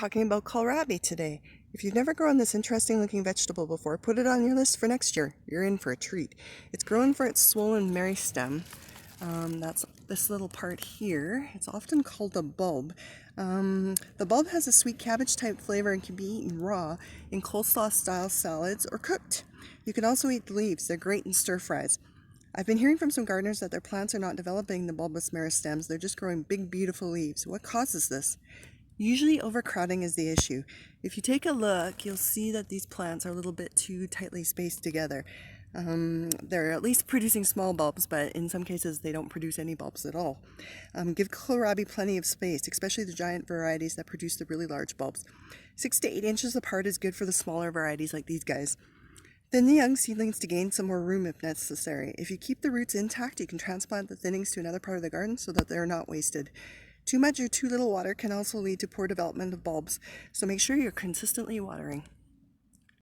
talking about kohlrabi today. If you've never grown this interesting looking vegetable before, put it on your list for next year. You're in for a treat. It's grown for its swollen meristem. That's this little part here. It's often called a bulb. The bulb has a sweet cabbage type flavor and can be eaten raw in coleslaw style salads or cooked. You can also eat the leaves. They're great in stir fries. I've been hearing from some gardeners that their plants are not developing the bulbous meristems. They're just growing big, beautiful leaves. What causes this? Usually overcrowding is the issue. If you take a look, you'll see that these plants are a little bit too tightly spaced together. They're at least producing small bulbs, but in some cases they don't produce any bulbs at all. Give kohlrabi plenty of space, especially the giant varieties that produce the really large bulbs. 6 to 8 inches apart is good for the smaller varieties like these guys. Thin the young seedlings to gain some more room if necessary. If you keep the roots intact, you can transplant the thinnings to another part of the garden so that they're not wasted. Too much or too little water can also lead to poor development of bulbs, so make sure you're consistently watering.